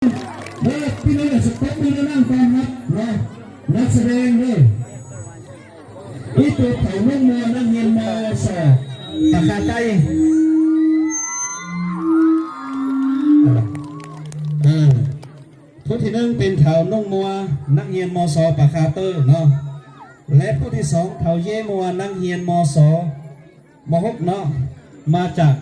พี่น้องสต๊อกพี่น้องนั่งฟังครับนะนักแสดงด้วยที่ตัวเขาลุ่มมัวนั่งเงียนมาสอปากกาใจผู้ที่หนึ่งเป็นเถานุ่งมัวนักเรียนมศปากคาเตอร์เนาะและผู้ที่สองเถาเย่มัวนักเรียนมศมหกเนาะมาจาก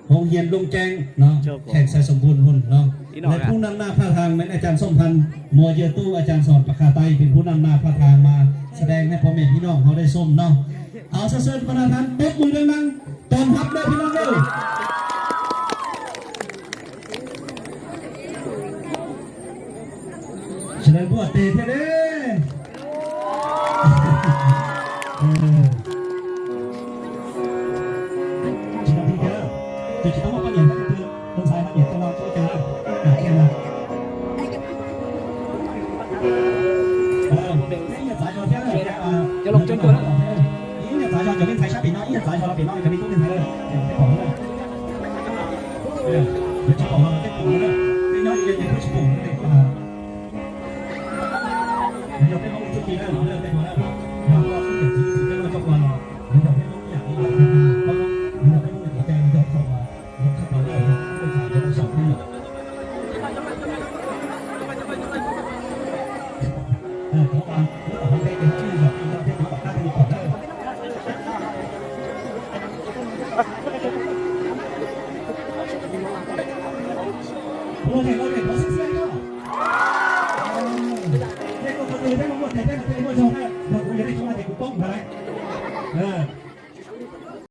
โรงเรียนลุงแจงเนาะแข่งสายสมบูรณ์หุ่นเนาะและผู้นำหน้าพาทางเป็นอาจารย์ส้มพันธ์มัวเยตู้อาจารย์สอนปากคาไตเป็นผู้นำหน้าพาทางมาแสดงให้พ่อแม่พี่น้องเขาได้ส้มเนาะเอาเชิญประธานตบมือดังๆต้อนรับได้พี่น้องเลยแสดงว่าเตะเท่เด้จิตวิทยาจะต้องมาเปลี่ยนคือคนชายมาเปลี่ยนตัวเราช่วยกันเกี่ยวกับจะลงจนตัวแล้วนี่เนี่ยสายชอจะเป็นไทยชาติปีน้อยนี่สายชอเราปีน้อยจะมีตัวหนึ่งเลยของเลยเดี๋ยวจะของเราเป็นตัวเลยปีน้อยจะเป็นผู้ชมเลยก็เดี๋ยวเป็นของชุดปีแล้วเราเริ่มเป็นตัวแล้วเราก็เปลี่ยนสีเป็นเราจะกวนเราเดี๋ยวเป็นของอย่างนี้เพราะเราเป็นของอย่างแกงจะเข้ามาเข้ามาได้เป็นสายจะต้องสอบที่ของการของเป็นชื่อแบบเราเป็นของการเป็นของได้โอเค